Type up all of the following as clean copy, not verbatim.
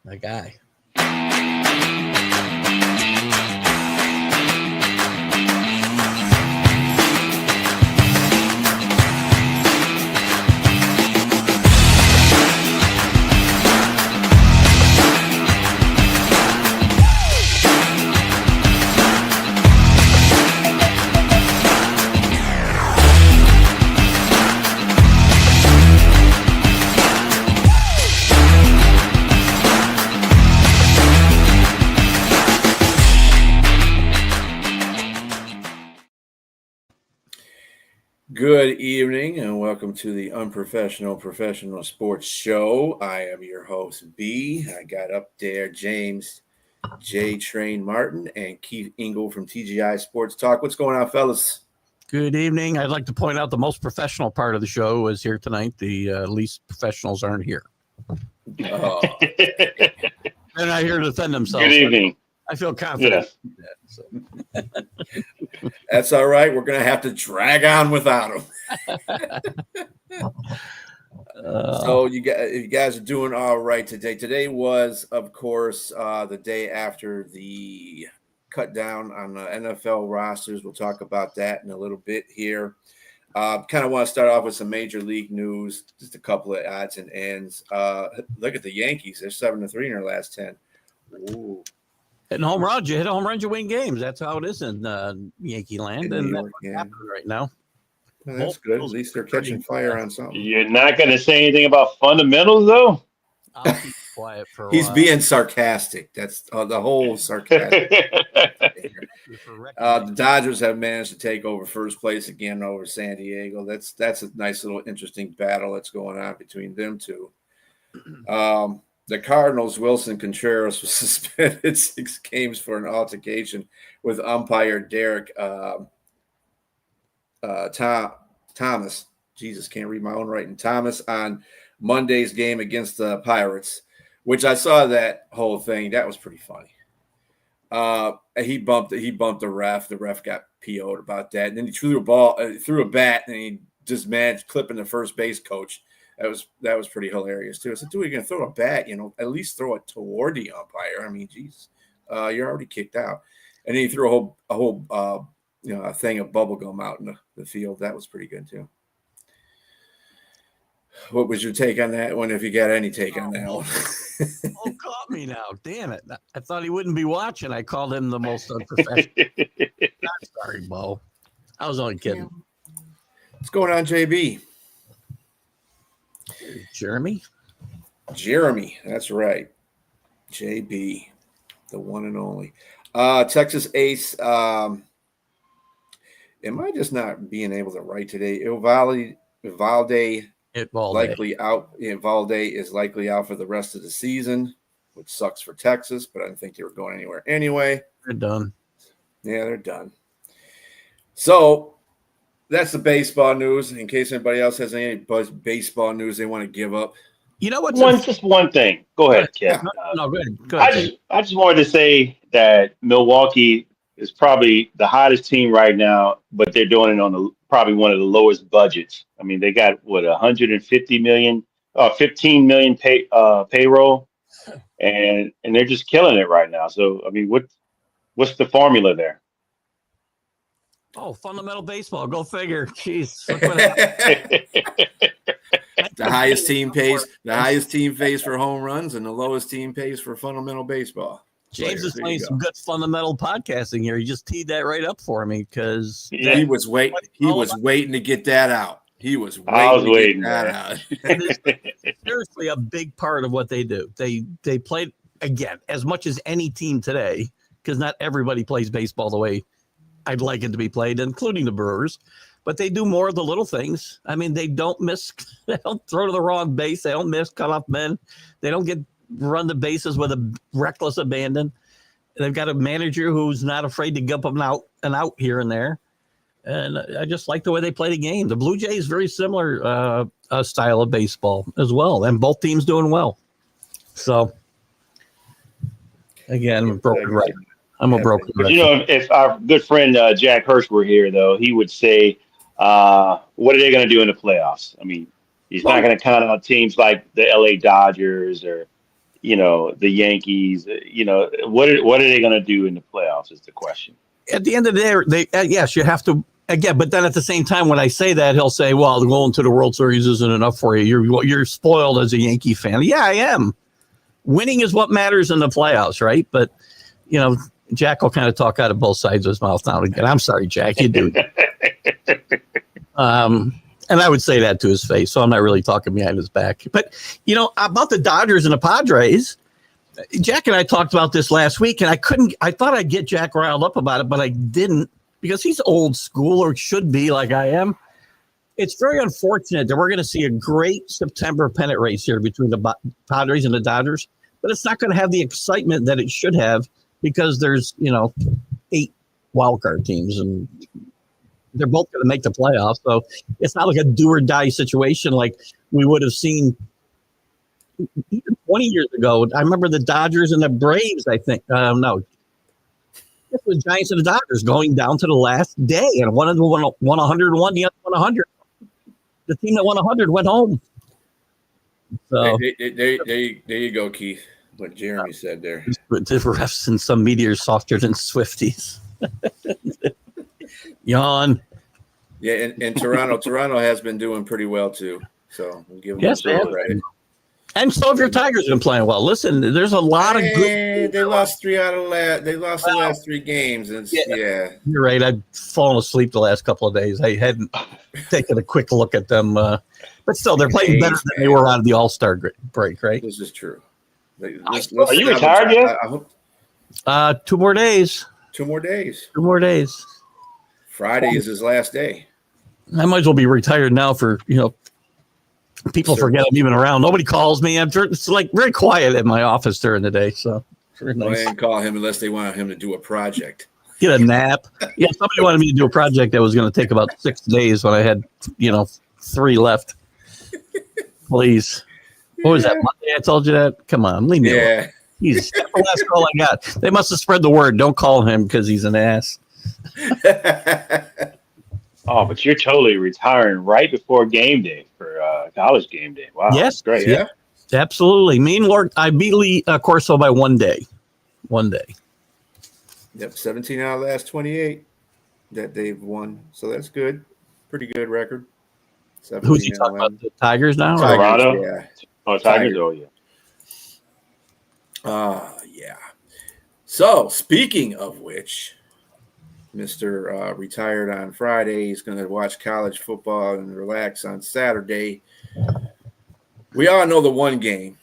My guy. Good evening and welcome to the Unprofessional Professional Sports Show. I am your host, B. I got up there James Jtrain Martin and Keith Engel from TGI Sports Talk. What's going on, fellas? Good evening. I'd like to point out the most professional part of the show is here tonight. The least professionals aren't here. Oh. They're not here to defend themselves. Good evening. I feel confident. Yes. That's all right. We're going to have to drag on without them. So you guys are doing all right today. Today was, of course, the day after the cut down on the NFL rosters. We'll talk about that in a little bit here. Kind of want to start off with some major league news, just a couple of odds and ends. Look at the Yankees. They're 7-3 in their last 10. Ooh. Hitting home runs. You hit a home run, you win games. That's how it is in Yankee land. And that's what's happening right now. Well, that's good. At least they're catching fire on something. You're not going to say anything about fundamentals, though? I'll keep quiet for a He's while. being sarcastic. That's the whole sarcastic. The Dodgers have managed to take over first place again over San Diego. That's a nice little interesting battle that's going on between them two. The Cardinals, Wilson Contreras was suspended 6 games for an altercation with umpire Derek Thomas. Jesus, can't read my own writing. Thomas on Monday's game against the Pirates, which I saw that whole thing. That was pretty funny. He bumped the ref. The ref got PO'd about that, and then he threw a bat, and he just managed clipping the first base coach. That was pretty hilarious too. I said, dude, you're gonna throw a bat, at least throw it toward the umpire. I mean, geez, you're already kicked out. And then he threw a whole a thing of bubble gum out in the field. That was pretty good too. What was your take on that one? If you got any take on that one? Oh, caught me now. Damn it. I thought he wouldn't be watching. I called him the most unprofessional. I'm sorry, Bo. I was only kidding. What's going on, JB? Jeremy, that's right. JB, the one and only. Texas Ace. Am I just not being able to write today? Valde likely out. Valde is likely out for the rest of the season, which sucks for Texas, but I didn't think they were going anywhere anyway. They're done. Yeah, they're done. So that's the baseball news. In case anybody else has any baseball news they want to give up. You know what's just one thing. Go ahead, Ken. No, go ahead. I just wanted to say that Milwaukee is probably the hottest team right now, but they're doing it on probably one of the lowest budgets. I mean, they got 150 million, 15 million payroll, and they're just killing it right now. So I mean, what's the formula there? Oh, fundamental baseball. Go figure. Jeez. Look what happened. The highest team pays for home runs, and the lowest team pays for fundamental baseball. James is playing some good fundamental podcasting here. He just teed that right up for me because he was waiting. He was waiting to get that out. I was waiting to get that out. It's seriously a big part of what they do. They play again as much as any team today, because not everybody plays baseball the way I'd like it to be played, including the Brewers. But they do more of the little things. I mean, they don't miss. They don't throw to the wrong base. They don't miss cutoff men. They don't run the bases with a reckless abandon. They've got a manager who's not afraid to gump them out here and there. And I just like the way they play the game. The Blue Jays, very similar style of baseball as well. And both teams doing well. So, again, I'm a broken record. But, if our good friend Jack Hirsch were here, though, he would say, what are they going to do in the playoffs? I mean, he's not going to count out teams like the LA Dodgers or, the Yankees. What are they going to do in the playoffs is the question. At the end of the day, yes, you have to again. But then at the same time, when I say that, he'll say, "Well, going to the World Series isn't enough for you. You're spoiled as a Yankee fan." Yeah, I am. Winning is what matters in the playoffs, right? But Jack will kind of talk out of both sides of his mouth now and again. I'm sorry, Jack, you do. And I would say that to his face, so I'm not really talking behind his back. But, about the Dodgers and the Padres, Jack and I talked about this last week, and I thought I'd get Jack riled up about it, but I didn't because he's old school or should be like I am. It's very unfortunate that we're going to see a great September pennant race here between the Padres and the Dodgers, but it's not going to have the excitement that it should have because there's, 8 wildcard teams and they're both going to make the playoffs. So it's not like a do or die situation like we would have seen even 20 years ago. I remember the Dodgers and the Braves, I think. No, it was Giants and the Dodgers going down to the last day, and one of them won 101, the other won 100. The team that won 100 went home. So there you go, Keith. What Jeremy said there. The refs and some media are softer than Swifties. Yawn. Yeah, and Toronto has been doing pretty well too. So we'll give them yes, credit. And so have your Tigers been playing well. Listen, there's a lot of good. They lost the last 3 games. And yeah. You're right. I've fallen asleep the last couple of days. I hadn't taken a quick look at them, but still, they're playing better than they were out of the All-Star break, right? This is true. Are you retired yet? I hope. 2 more days. 2 more days. 2 more days. Friday is his last day. I might as well be retired now for, people forget I'm even around. Nobody calls me. It's like very quiet at my office during the day. So very nice. They didn't call him unless they wanted him to do a project. Get a nap. Yeah, somebody wanted me to do a project that was going to take about 6 days when I had, 3 left. Please. What was that, Monday I told you that? Come on, leave me alone. That's the last call I got. They must have spread the word. Don't call him because he's an ass. Oh, but you're totally retiring right before game day for college game day. Wow. Yes. Great. Yeah. Absolutely. Meanwhile, I beat Lee Corso by 1 day. 1 day. Yep. 17 out of the last 28 that they've won. So that's good. Pretty good record. Who's he talking about? The Tigers now? Colorado? Yeah. Oh, Tigers. Oh, yeah. Yeah. So speaking of which, Mr. Retired on Friday. He's going to watch college football and relax on Saturday. We all know the one game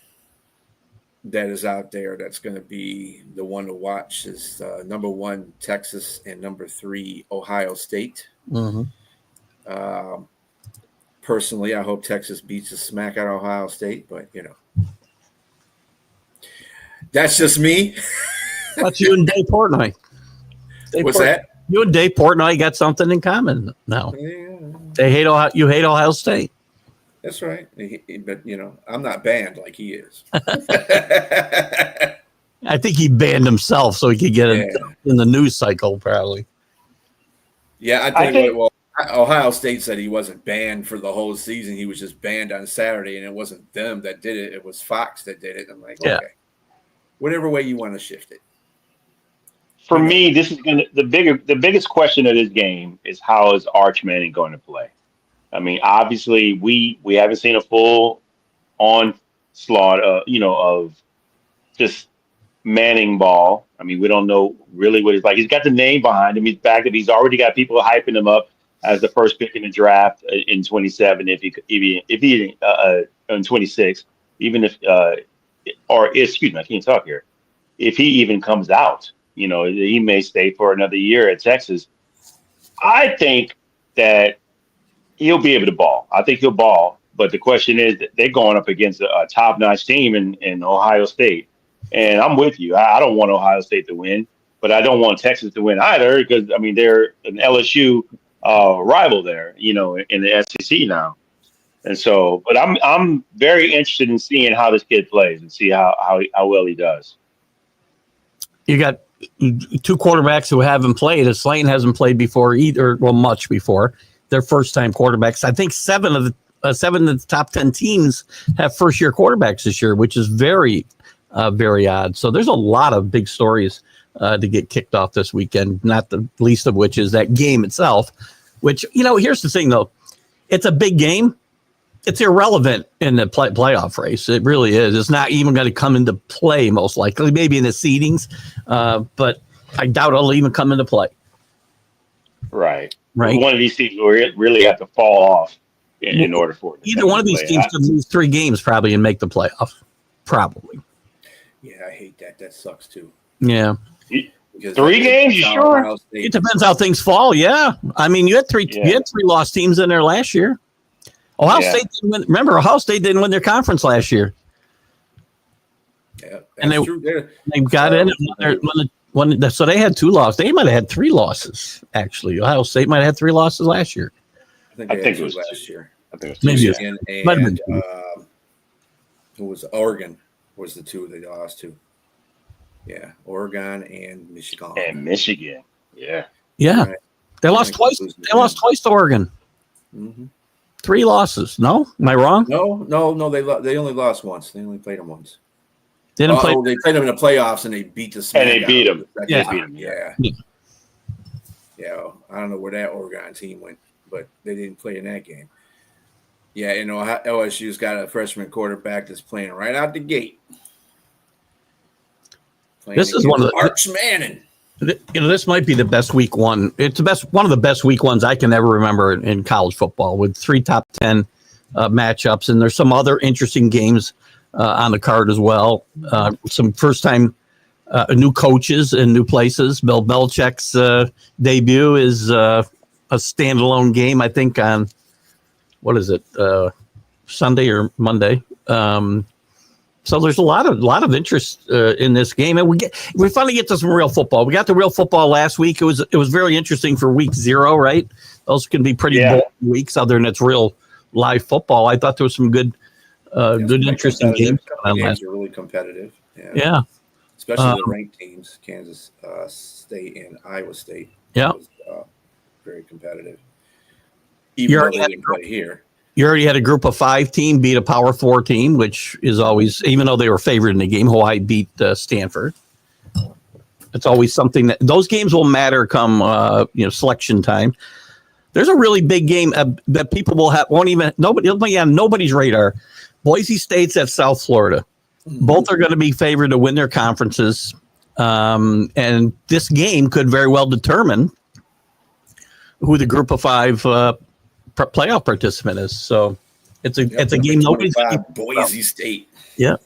that is out there that's going to be the one to watch is number 1, Texas, and number 3, Ohio State. Mm-hmm. Personally, I hope Texas beats the smack out of Ohio State, but, that's just me. That's you and Dave Portnoy. What's that? You and Dave Portnoy got something in common now. Yeah. They hate Ohio. You hate Ohio State. That's right. But, I'm not banned like he is. I think he banned himself so he could get it in the news cycle, probably. Yeah, I think Ohio State said he wasn't banned for the whole season. He was just banned on Saturday, and it wasn't them that did it. It was Fox that did it. I'm like, okay, whatever way you want to shift it. For me, this is the biggest question of this game is how is Arch Manning going to play? I mean, obviously we haven't seen a full onslaught of just Manning ball. I mean, we don't know really what he's like. He's got the name behind him. He's back up. He's already got people hyping him up as the first pick in the draft in 27. If he in 26, even if excuse me, I can't talk here. If he even comes out. He may stay for another year at Texas. I think that he'll be able to ball. I think he'll ball. But the question is that they're going up against a top-notch team in Ohio State. And I'm with you. I don't want Ohio State to win, but I don't want Texas to win either because, I mean, they're an LSU rival there, in the SEC now. And so, but I'm very interested in seeing how this kid plays and see how well he does. You got 2 quarterbacks who haven't played. Slane hasn't played before either, much before. They're first-time quarterbacks. I think 7 of the top 10 teams have first-year quarterbacks this year, which is very very odd. So there's a lot of big stories to get kicked off this weekend, not the least of which is that game itself, which, here's the thing, though. It's a big game. It's irrelevant in the playoff race. It really is. It's not even going to come into play, most likely, maybe in the seedings, but I doubt it'll even come into play. Right. Right. One of these teams will really have to fall off in order for it. Either one of these teams could lose 3 games probably and make the playoff. Probably. Yeah, I hate that. That sucks too. Yeah. Because 3 games, you sure? It depends how things fall. Yeah. I mean, you had 3 lost teams in there last year. Ohio State didn't win. Remember, Ohio State didn't win their conference last year. Yeah, and they got in so they had 2 losses. They might have had 3 losses, actually. Ohio State might have had 3 losses last year. I think it was last year. I think it was maybe Michigan and who was Oregon was the 2 they lost to. Yeah, Oregon and Michigan. Yeah. Yeah. Right. They lost twice. They lost twice to Oregon. Mm-hmm. 3 losses. No? Am I wrong? No. They only lost once. They only played them once. They They played them in the playoffs and they beat the And they beat them. Yeah. I don't know where that Oregon team went, but they didn't play in that game. Yeah, OSU's got a freshman quarterback that's playing right out the gate. This is one of the Arch Manning. This might be the best week 1. It's one of the best week 1s I can ever remember in college football, with 3 top 10 matchups, and there's some other interesting games on the card as well. Some first time new coaches in new places. Bill Belichick's debut is a standalone game, I think, on what is it, Sunday or Monday. So there's a lot of interest in this game, and we finally get to some real football. We got the real football last week. It was very interesting for week 0, right? Those can be pretty boring weeks, other than it's real live football. I thought there was some good interesting games. Games are really competitive. Yeah. Especially the ranked teams, Kansas State and Iowa State. Yeah, was, very competitive. Even though they didn't play here. You already had a group of 5 team beat a Power 4 team, which is always, even though they were favored in the game, Hawaii beat Stanford. It's always something that those games will matter come selection time. There's a really big game that people it'll be on nobody's radar. Boise State's at South Florida. Mm-hmm. Both are going to be favored to win their conferences, and this game could very well determine who the group of 5 playoff participant is. So it's a game nobody's Boise State. Yeah,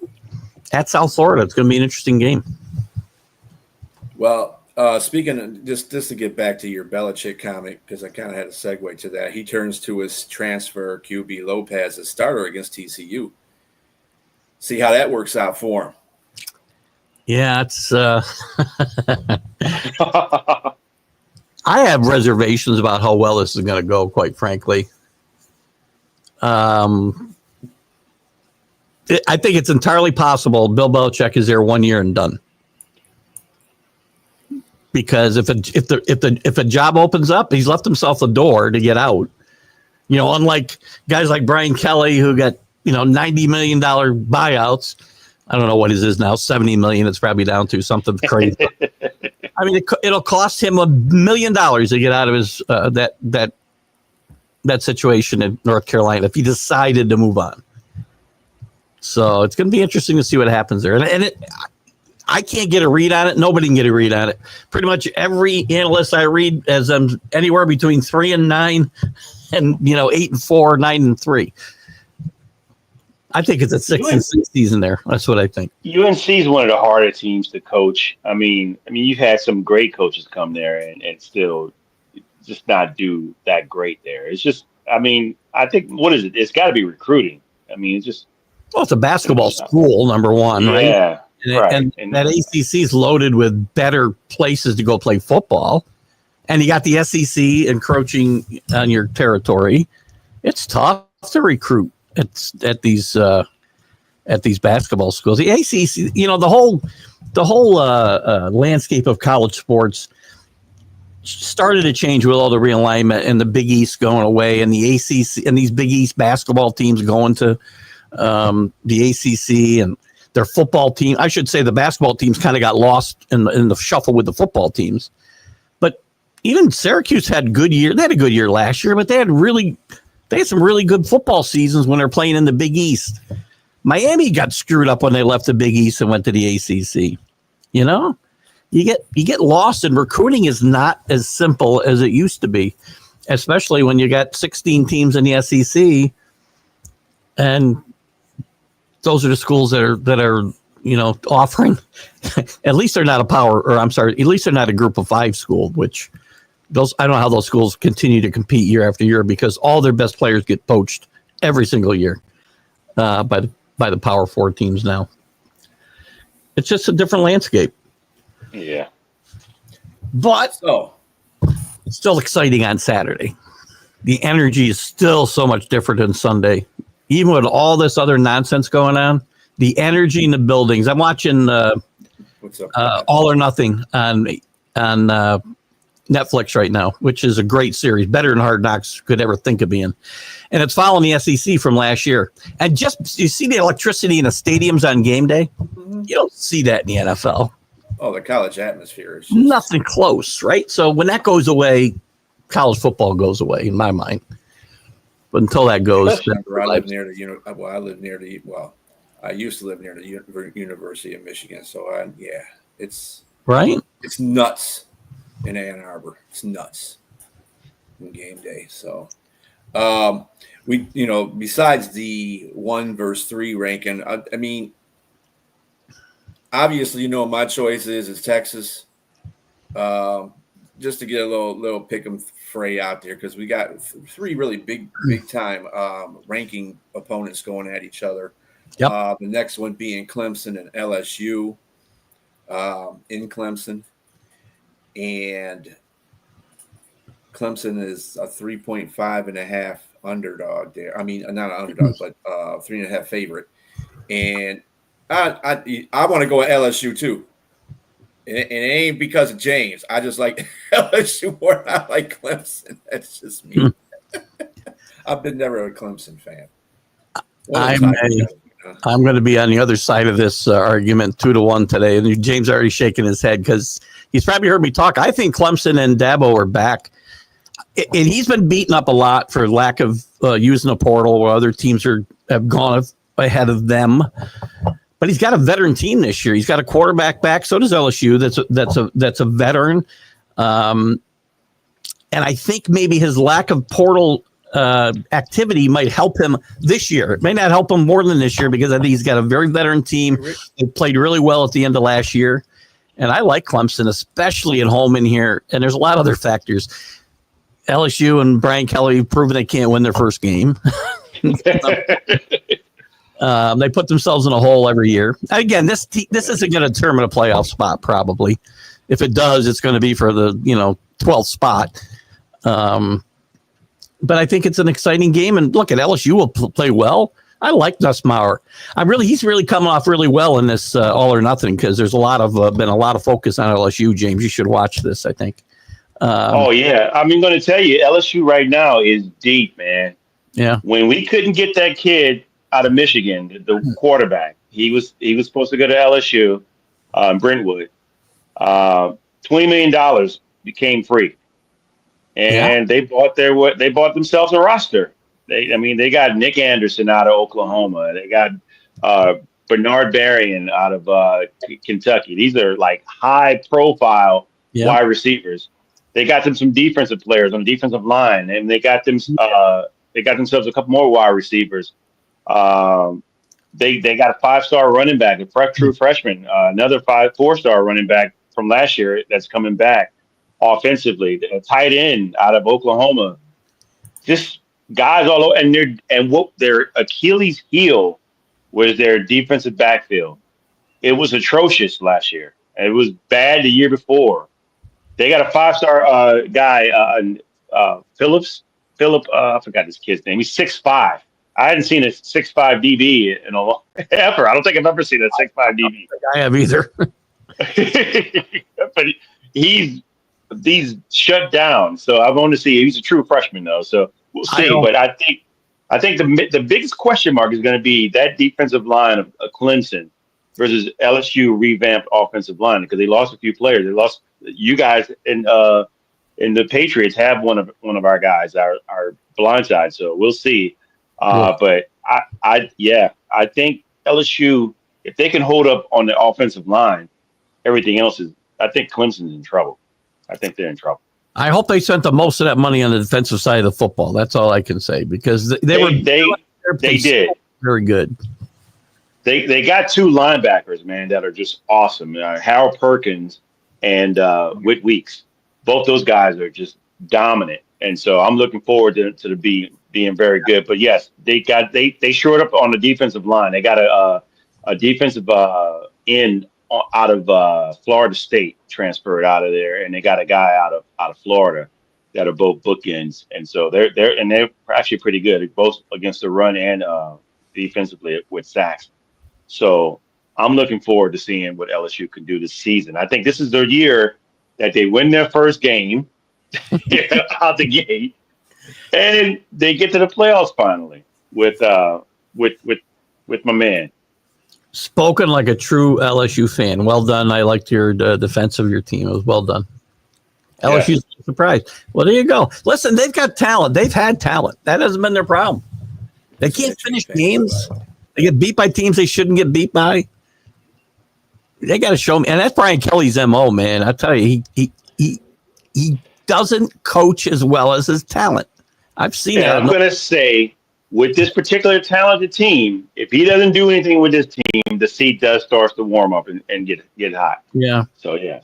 at South Florida, it's going to be an interesting game. Well, speaking of just to get back to your Belichick comment, because I kind of had a segue to that. He turns to his transfer QB Lopez as starter against TCU. See how that works out for him. Yeah, it's. I have reservations about how well this is going to go, quite frankly. I think it's entirely possible Bill Belichick is there 1 year and done. Because if a job opens up, he's left himself the door to get out. Unlike guys like Brian Kelly who got $90 million buyouts. I don't know what it is now, $70 million. It's probably down to something crazy. I mean, it'll cost him $1 million to get out of his that situation in North Carolina if he decided to move on. So it's going to be interesting to see what happens there. And I can't get a read on it. Nobody can get a read on it. Pretty much every analyst I read has them anywhere between 3-9 and 8-4, 9-3. I think it's a 6-6 season there. That's what I think. UNC is one of the harder teams to coach. I mean, you've had some great coaches come there and still just not do that great there. It's just, I think, what is it? It's got to be recruiting. It's just. Well, it's a basketball school, number one, right? Yeah. And that ACC is loaded with better places to go play football. And you got the SEC encroaching on your territory. It's tough to recruit at these basketball schools. The ACC, the whole landscape of college sports started to change with all the realignment and the Big East going away, and the ACC and these Big East basketball teams going to the ACC, and their football team. I should say the basketball teams kind of got lost in the shuffle with the football teams. But even Syracuse had a good year. They had a good year last year, but they had some really good football seasons when they're playing in the Big East. Miami got screwed up when they left the Big East and went to the ACC. You know, you get lost, and recruiting is not as simple as it used to be, especially when you got 16 teams in the SEC, and those are the schools that are offering. At least they're not at least they're not a Group of 5 school, which I don't know how those schools continue to compete year after year, because all their best players get poached every single year by the Power 4 teams now. It's just a different landscape. Yeah. But it's still exciting on Saturday. The energy is still so much different than Sunday. Even with all this other nonsense going on, the energy in the buildings. I'm watching All or Nothing on Netflix right now, which is a great series, better than Hard Knocks could ever think of being. And it's following the SEC from last year. And just, you see the electricity in the stadiums on game day? Mm-hmm. You don't see that in the NFL. Oh, the college atmosphere is nothing close, right? So when that goes away, college football goes away in my mind. But until that goes, I used to live near the University of Michigan. So it's right. It's nuts in Ann Arbor. It's nuts in game day. So besides the 1 versus 3 ranking, I mean, obviously, my choice is Texas. Just to get a little pick 'em fray out there, because we got 3 really big time ranking opponents going at each other. Yep. The next one being Clemson and LSU in Clemson, and Clemson is a 3.5 underdog there. I mean, not an underdog, but 3.5 favorite. And I want to go with LSU too. And it ain't because of James. I just like LSU more than I like Clemson. That's just me. I've been never a Clemson fan. I'm going to be on the other side of this argument 2-1 today. And James already shaking his head because he's probably heard me talk. I think Clemson and Dabo are back. And he's been beaten up a lot for lack of using a portal where other teams have gone ahead of them. But he's got a veteran team this year. He's got a quarterback back. So does LSU. That's a veteran. And I think maybe his lack of portal activity might help him this year. It may not help him more than this year, because I think he's got a very veteran team. They played really well at the end of last year. And I like Clemson, especially at home in here. And there's a lot of other factors. LSU and Brian Kelly have proven they can't win their first game. They put themselves in a hole every year. Again, this isn't going to determine a playoff spot, probably. If it does, it's going to be for the 12th spot. But I think it's an exciting game. And look, at LSU will play well. I like Nussmauer. He's really coming off really well in this All or Nothing, because there's been a lot of focus on LSU. James, you should watch this, I think. I'm going to tell you, LSU right now is deep, man. Yeah. When we couldn't get that kid out of Michigan, the quarterback, he was supposed to go to LSU, Brentwood. $20 million became free, and they bought themselves a roster. They got Nick Anderson out of Oklahoma. They got Bernard Berrien out of Kentucky. These are like high profile wide receivers. They got them some defensive players on the defensive line, and they got themselves a couple more wide receivers. They got a 5-star running back, a true freshman, another 4-star running back from last year that's coming back offensively, a tight end out of Oklahoma. Just guys all over, and what their Achilles heel was their defensive backfield. It was atrocious last year. It was bad the year before. They got a 5-star guy, Philip. I forgot this kid's name. He's 6'5". I hadn't seen a 6'5" DB in a long ever. I don't think I've ever seen a 6'5" DB. I have either. But he's shut down. So I want to see. He's a true freshman though, so we'll see. But I think the biggest question mark is going to be that defensive line of Clemson. versus LSU revamped offensive line because they lost a few players. They lost you guys and the Patriots have one of our guys, our blindside. So we'll see. But I think LSU, if they can hold up on the offensive line, everything else is. I think Clemson's in trouble. I think they're in trouble. I hope they spent the most of that money on the defensive side of the football. That's all I can say because they did very good. They got two linebackers, man, that are just awesome. Harold Perkins and Whit Weeks. Both those guys are just dominant, and so I'm looking forward to being very good. But yes, they shored up on the defensive line. They got a defensive end out of Florida State transferred out of there, and they got a guy out of Florida that are both bookends, and so they're actually pretty good, both against the run and defensively with sacks. So I'm looking forward to seeing what LSU can do this season. I think this is their year that they win their first game out the gate, and they get to the playoffs finally with my man. Spoken like a true LSU fan. Well done. I liked your defense of your team. It was well done. LSU's surprised. Well, there you go. Listen, they've got talent. They've had talent. That hasn't been their problem. They can't finish games. They get beat by teams they shouldn't get beat by. They got to show me. And that's Brian Kelly's MO, man. I tell you, he doesn't coach as well as his talent. I've seen that. I'm going to say, with this particular talented team, if he doesn't do anything with this team, the seat does start to warm up and get hot. Yeah. So, yeah.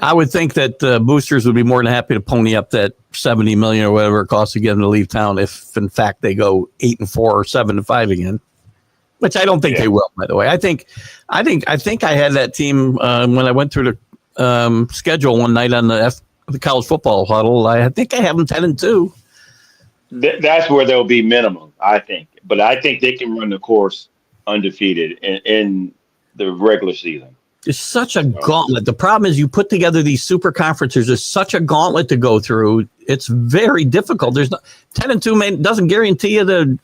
I would think that boosters would be more than happy to pony up that $70 million or whatever it costs to get them to leave town if, in fact, they go 8-4 or 7-5 again, which I don't think they will. By the way, I think I had that team when I went through the schedule one night on the college football huddle. I think I have them 10-2. That's where they'll be minimum, I think. But I think they can run the course undefeated in the regular season. It's such a gauntlet. The problem is you put together these super conferences. There's such a gauntlet to go through. It's very difficult. There's 10-2 doesn't guarantee you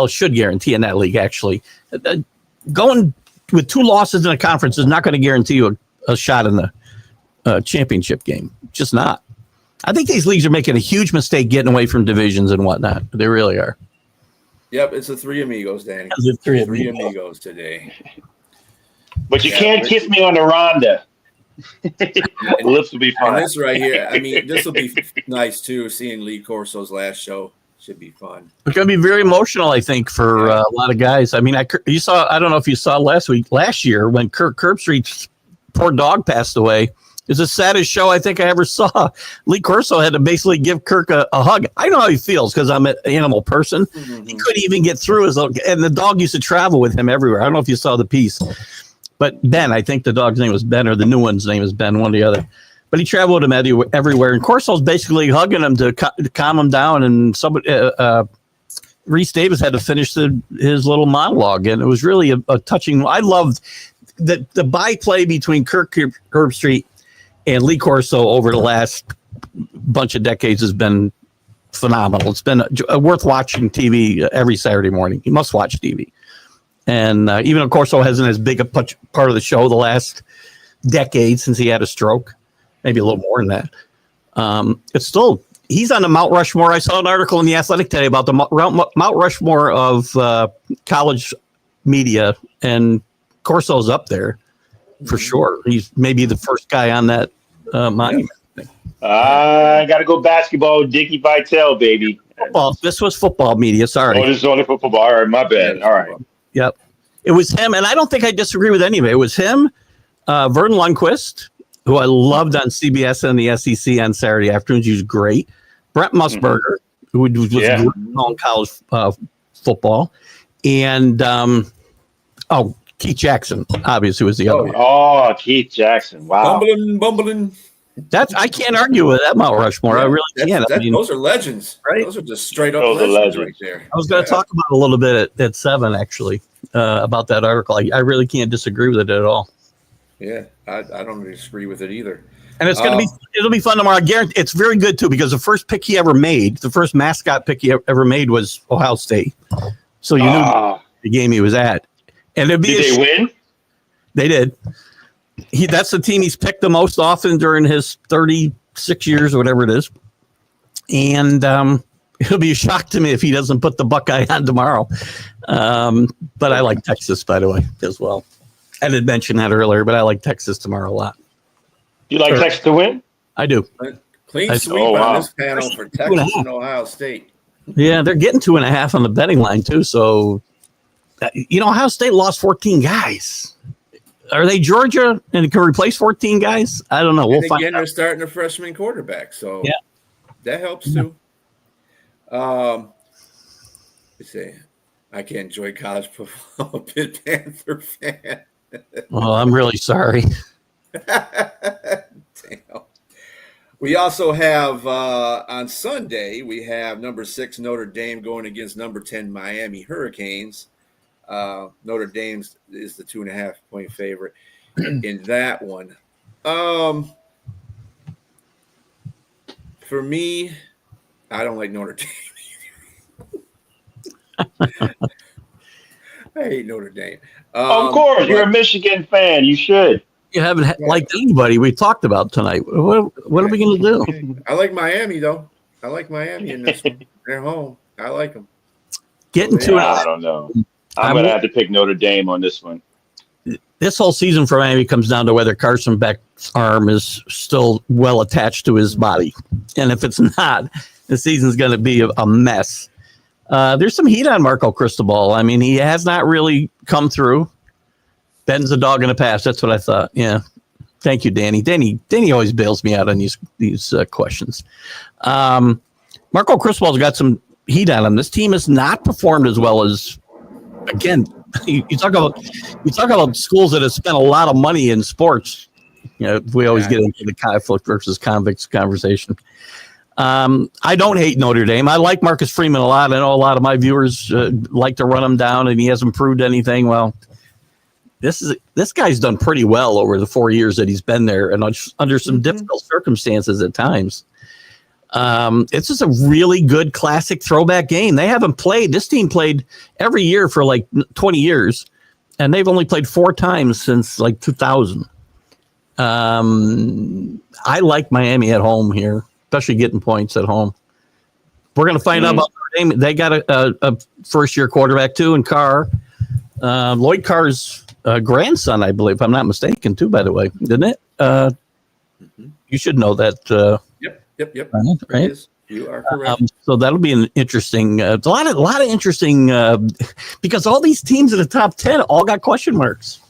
should guarantee in that league, actually. Going with 2 losses in a conference is not going to guarantee you a shot in the championship game. Just not. I think these leagues are making a huge mistake getting away from divisions and whatnot. They really are. Yep, it's the Three Amigos, Danny. It's the Three Amigos today. But you can't kiss me on the Rhonda. Lips will be fine. And this right here, I mean, this will be nice too. Seeing Lee Corso's last show should be fun. It's going to be very emotional, I think, for a lot of guys. I mean, I don't know if you saw last year when Kirk Herbstreit's poor dog passed away. It's the saddest show I think I ever saw. Lee Corso had to basically give Kirk a hug. I know how he feels because I'm an animal person. Mm-hmm. He couldn't even get through and the dog used to travel with him everywhere. I don't know if you saw the piece. But Ben, I think the dog's name was Ben, or the new one's name is Ben, one or the other. But he traveled with him everywhere. And Corso's basically hugging him to calm him down. And somebody, Reese Davis had to finish his little monologue. And it was really a touching. I loved the byplay between Kirk Herbstreit and Lee Corso over the last bunch of decades has been phenomenal. It's been worth watching TV every Saturday morning. You must watch TV. And even though Corso hasn't as big a part of the show the last decade since he had a stroke, maybe a little more than that. It's still, he's on the Mount Rushmore. I saw an article in The Athletic today about the Mount Rushmore of college media, and Corso's up there for sure. He's maybe the first guy on that monument. I got to go basketball with Dickie Vitale, baby. Football. This was football media. Sorry. Oh, this is only for football. All right, my bad. All right. Yep. It was him, and I don't think I disagree with any of it. It was him, Vernon Lundquist, who I loved on CBS and the SEC on Saturday afternoons. He was great. Brent Musburger, who was great on college football. And, Keith Jackson, obviously, was the other one. Oh, Keith Jackson. Wow. Bumbling. I can't argue with that Mount Rushmore. I really can't. Those are legends, right? Those are just straight up legends right there. I was going to talk about it a little bit at 7, actually, about that article. I really can't disagree with it at all. Yeah, I don't disagree with it either. And it's going to it'll be fun tomorrow. I guarantee it's very good too, because the first pick he ever made, the first mascot pick he ever made was Ohio State. So you knew the game he was at. And it'd be Did they win? They did. That's the team he's picked the most often during his 36 years or whatever it is. And it'll be a shock to me if he doesn't put the Buckeye on tomorrow. But I like Texas, by the way, as well. I didn't mention that earlier, but I like Texas tomorrow a lot. You like Texas to win? I do. Clean sweep on this panel for Texas and Ohio State. Yeah, they're getting 2.5 on the betting line, too. So, Ohio State lost 14 guys. Are they Georgia and can replace 14 guys? I don't know. We'll find out. They're starting a freshman quarterback, so that helps too. Let's see. I can't enjoy college football. I'm a Pitt Panther fan. Well, I'm really sorry. Damn. We also have on Sunday, we have number 6 Notre Dame going against number 10 Miami Hurricanes. Notre Dame is the 2.5 point favorite in that one. For me, I don't like Notre Dame. I hate Notre Dame. Of course, you're a Michigan fan. You should. You haven't liked anybody we talked about tonight. What are we going to do? I like Miami, though. I like Miami in this one. They're home. I like them. Getting to it. I don't know. I'm going to have to pick Notre Dame on this one. This whole season for Miami comes down to whether Carson Beck's arm is still well attached to his body. And if it's not, the season's going to be a mess. There's some heat on Marco Cristobal. I mean, he has not really come through. Ben's a dog in the past. That's what I thought. Yeah. Thank you, Danny. Danny always bails me out on these questions. Marco Cristobal's got some heat on him. This team has not performed as well as, again, you talk about schools that have spent a lot of money in sports. We always get into the conflict versus convicts conversation. I don't hate Notre Dame. I like Marcus Freeman a lot. I know a lot of my viewers like to run him down, and he hasn't proved anything. Well, this guy's done pretty well over the 4 years that he's been there, and under some difficult circumstances at times. It's just a really good classic throwback game. They haven't played. This team played every year for like 20 years, and they've only played 4 times since like 2000. I like Miami at home here, especially getting points at home. We're going to find out about Notre Dame. They got a first-year quarterback, too, in Carr. Lloyd Carr's grandson, I believe, if I'm not mistaken, too, by the way, didn't it? You should know that. Yep. Right? You are correct. So that'll be an interesting. A lot of interesting because all these teams in the top 10 all got question marks.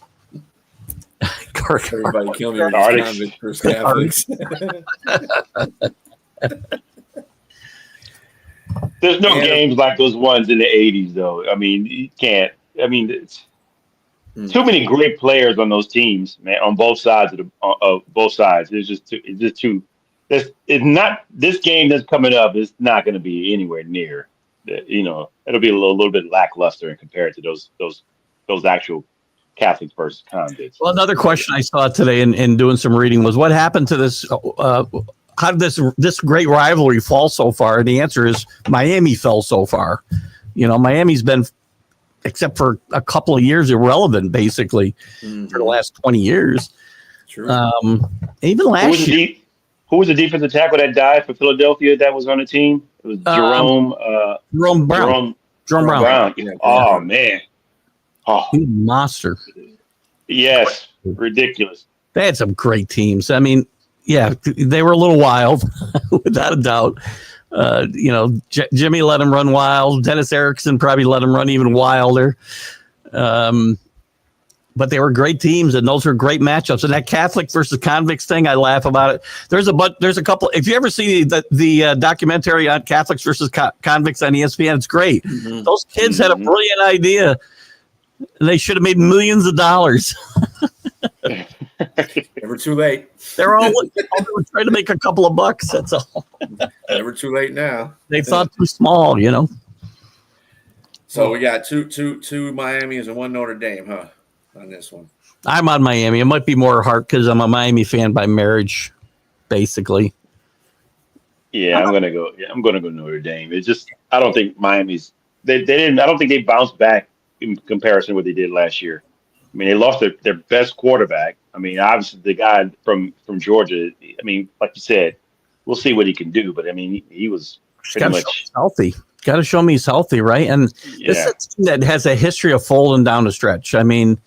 Everybody kill me with convicts versus Catholics. There's no games like those ones in the 80s, though. I mean, you can't. I mean, it's too many great players on those teams, man, on both sides of both sides. It's just too. It's not this game that's coming up. It's not going to be anywhere near. It'll be a little bit lackluster in compared to those actual Catholics versus convicts. Well, another question I saw today in doing some reading was what happened to this. How did this great rivalry fall so far? And the answer is Miami fell so far. Miami's been, except for a couple of years, irrelevant basically for the last 20 years. True. Even last year. Who was the defensive tackle that died for Philadelphia that was on the team? It was Jerome Brown. Jerome Brown. Yeah. Oh, man. Oh. He's a monster. Yes. Ridiculous. They had some great teams. I mean, yeah, they were a little wild, without a doubt. Jimmy let him run wild. Dennis Erickson probably let him run even wilder. But they were great teams, and those were great matchups. And that Catholic versus convicts thing, I laugh about it. There's a couple. If you ever see the documentary on Catholics versus convicts on ESPN, it's great. Those kids had a brilliant idea. They should have made millions of dollars. Never too late. They're all trying to make a couple of bucks. That's all. Never too late now. They thought too small, So we got two Miamis and one Notre Dame, huh? On this one, I'm on Miami. It might be more heart because I'm a Miami fan by marriage, basically. Yeah, I'm gonna go. Yeah, I'm gonna go Notre Dame. It's just I don't think Miami's. They didn't. I don't think they bounced back in comparison to what they did last year. I mean, they lost their best quarterback. I mean, obviously the guy from Georgia. I mean, like you said, we'll see what he can do. But I mean, he was pretty much healthy. Got to show me he's healthy, right? And this is a team that has a history of folding down the stretch. I mean,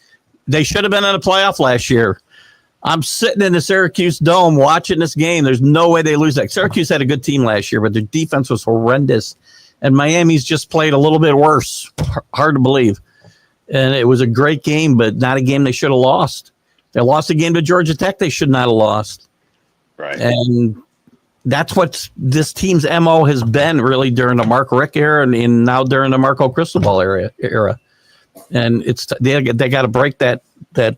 they should have been in a playoff last year. I'm sitting in the Syracuse Dome watching this game. There's no way they lose that. Syracuse had a good team last year, but their defense was horrendous. And Miami's just played a little bit worse. Hard to believe. And it was a great game, but not a game they should have lost. They lost a game to Georgia Tech they should not have lost. Right. And that's what this team's MO has been really during the Mark Richt era and now during the Marco Cristobal era. And it's they got to break that they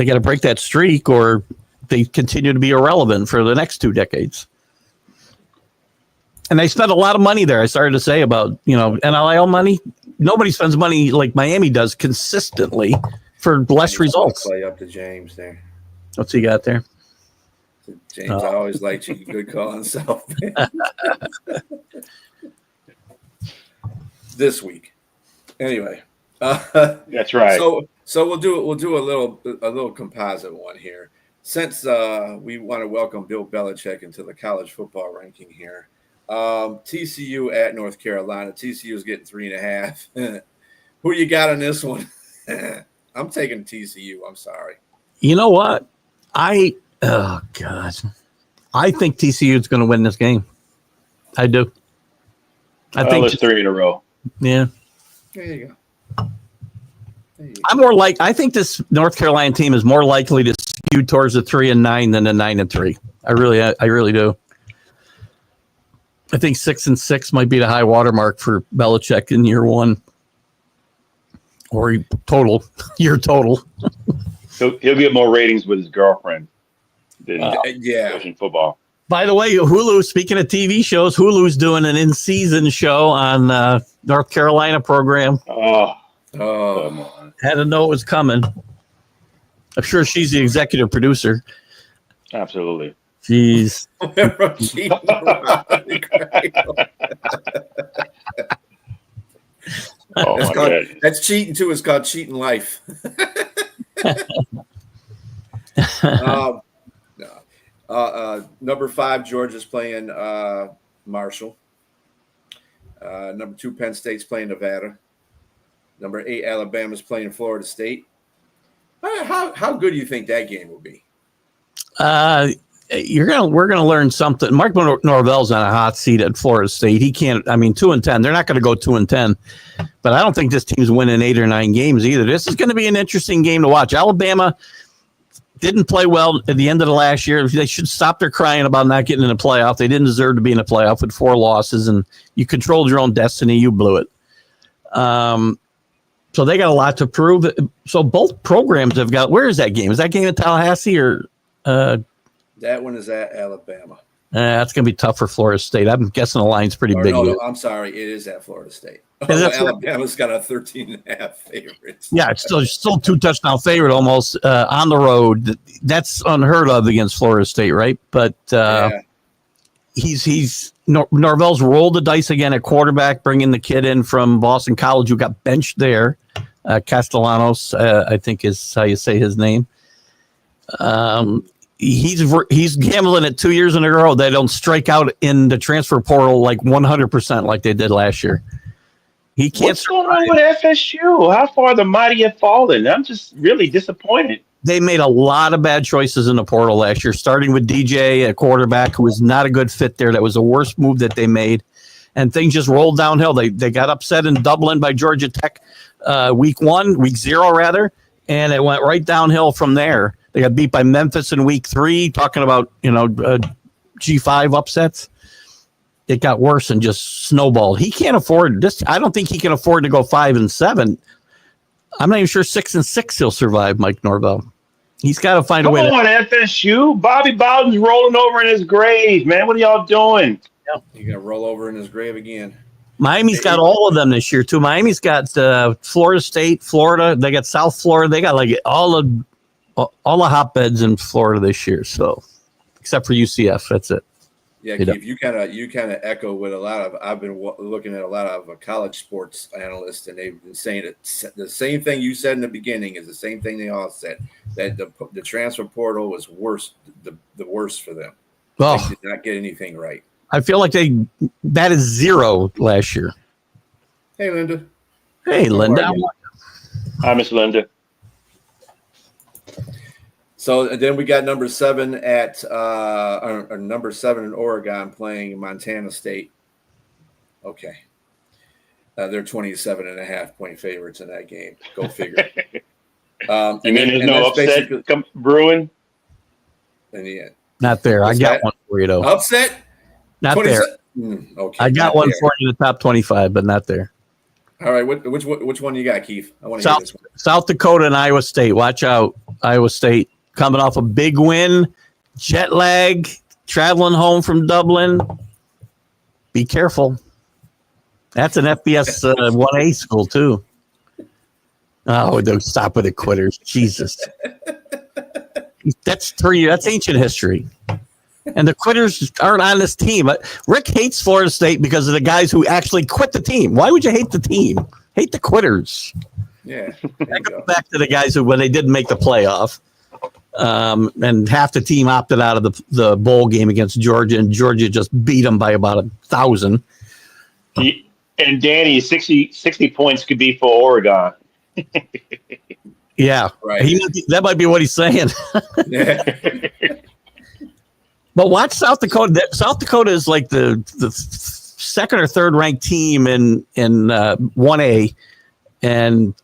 got to break that streak, or they continue to be irrelevant for the next 2 decades. And they spent a lot of money there. I started to say about, NIL money. Nobody spends money like Miami does consistently for less results. Play up to James there. What's he got there? James, I always liked you. Good call on self. This week. Anyway. That's right. So we'll do a little composite one here. Since we want to welcome Bill Belichick into the college football ranking here. TCU at North Carolina. TCU is getting 3.5. Who you got on this one? I'm taking TCU. I'm sorry. You know what? Oh God, I think TCU is going to win this game. I do. I think it's 3 in a row. Yeah. There you go. I think this North Carolina team is more likely to skew towards the 3-9 than the 9-3. I really do. I think 6-6 might be the high watermark for Belichick in year one, or year total. He'll get more ratings with his girlfriend than coaching football. By the way, Hulu. Speaking of TV shows, Hulu's doing an in-season show on North Carolina program. Oh, come on. Had to know it was coming. I'm sure she's the executive producer. Absolutely. Jeez. That's cheating too. It's called cheating life. Number 5, Georgia's playing Marshall. Number 2, Penn State's playing Nevada. Number 8, Alabama's playing Florida State. How good do you think that game will be? We're gonna learn something. Mark Norvell's on a hot seat at Florida State. He can't. 2-10. They're not going to go 2-10, but I don't think this team's winning 8 or 9 games either. This is going to be an interesting game to watch. Alabama didn't play well at the end of the last year. They should stop their crying about not getting in the playoff. They didn't deserve to be in a playoff with 4 losses, and you controlled your own destiny. You blew it. So they got a lot to prove. So both programs have got. Where is that game? Is that game in Tallahassee or? That one is at Alabama. That's going to be tough for Florida State. I'm guessing the line's pretty big. No, I'm sorry. It is at Florida State. Alabama's got a 13.5 favorite. Yeah, it's still 2 touchdown favorite almost on the road. That's unheard of against Florida State, right? But Norvell's rolled the dice again at quarterback, bringing the kid in from Boston College who got benched there. Castellanos, I think is how you say his name. He's gambling it 2 years in a row. They don't strike out in the transfer portal like 100% like they did last year. He can't. What's going on with FSU? How far the mighty have fallen? I'm just really disappointed. They made a lot of bad choices in the portal last year, starting with DJ, a quarterback who was not a good fit there. That was the worst move that they made. And things just rolled downhill. They got upset in Dublin by Georgia Tech week 0 rather, and it went right downhill from there. They got beat by Memphis in week 3, talking about, G5 upsets. It got worse and just snowballed. He can't afford this. I don't think he can afford to go 5-7. I'm not even sure 6-6 he'll survive, Mike Norvell. He's got to find a way. Come on, FSU. Bobby Bowden's rolling over in his grave, man. What are y'all doing? Yeah. You're going to roll over in his grave again. Miami's got all of them this year, too. Miami's got Florida State, Florida. They got South Florida. They got like all the hotbeds in Florida this year. So, except for UCF, that's it. Yeah, Keith, you kind of echo with a lot of. I've been looking at a lot of college sports analysts, and they've been saying that the same thing you said in the beginning is the same thing they all said, that the transfer portal was worse, the worst for them. Well, they did not get anything right. I feel like that is 0 last year. Hey, Linda. Hey, Linda. Hi, Miss Linda. So then we got number 7 at number 7 in Oregon playing Montana State. Okay. They're 27.5-point favorites in that game. Go figure. And then there's no upset brewing? In the end. Not there. I got one for you, though. Upset? Not there. Okay. I got one for you in the top 25, but not there. All right. Which one you got, Keith? I want to hear this one. South Dakota and Iowa State. Watch out. Iowa State coming off a big win. Jet lag. Traveling home from Dublin. Be careful. That's an FBS 1A school, too. Oh, don't stop with the quitters. Jesus. That's ancient history. And the quitters aren't on this team. Rick hates Florida State because of the guys who actually quit the team. Why would you hate the team? Hate the quitters. Yeah. I go back to the guys who, when they didn't make the playoff, and half the team opted out of the bowl game against Georgia, and Georgia just beat them by about 1,000. And Danny, 60 points could be for Oregon. Yeah, right. That might be what he's saying. Yeah. But watch South Dakota. South Dakota is like the second or third ranked team in 1A, and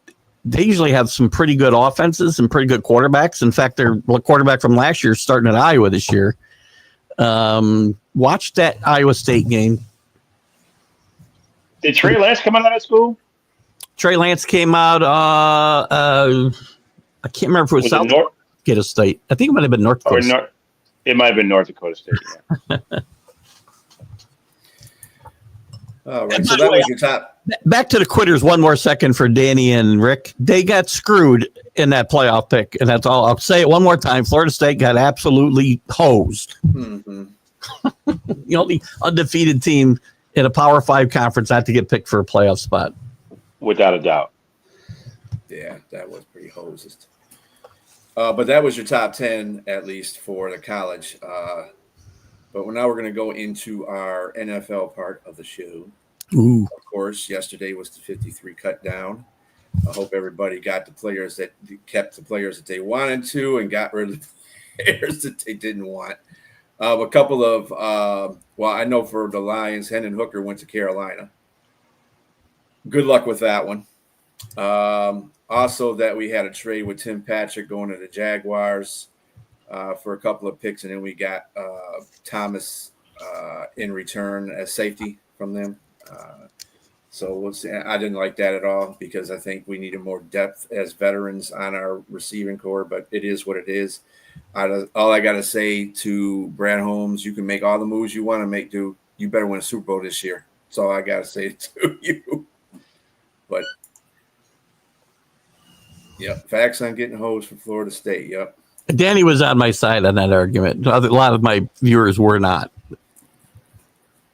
they usually have some pretty good offenses and pretty good quarterbacks. In fact, their quarterback from last year is starting at Iowa this year. Watch that Iowa State game. Did Trey Lance come out of that school? Trey Lance came out. I can't remember if it was South Dakota State. I think it might have been North Dakota. It might have been North Dakota State. Yeah. All right. So that was your top. Back to the quitters. One more second for Danny and Rick. They got screwed in that playoff pick, and that's all. I'll say it one more time. Florida State got absolutely hosed. Mm-hmm. The only undefeated team in a Power 5 conference not to get picked for a playoff spot. Without a doubt. Yeah, that was pretty hosed. But that was your top 10, at least, for the college. But now we're going to go into our NFL part of the show. Ooh. Of course, yesterday was the 53 cut down. I hope everybody got the players that kept the players that they wanted to and got rid of the players that they didn't want. A couple of, I know for the Lions, Hendon Hooker went to Carolina. Good luck with that one. Also, that we had a trade with Tim Patrick going to the Jaguars for a couple of picks, and then we got Thomas in return as safety from them. So we'll see. I didn't like that at all because I think we needed more depth as veterans on our receiving core, but it is what it is. All I got to say to Brad Holmes, you can make all the moves you want to make, dude. You better win a Super Bowl this year. That's all I got to say to you. But, yep, facts on getting hosed from Florida State, yep. Danny was on my side on that argument. A lot of my viewers were not.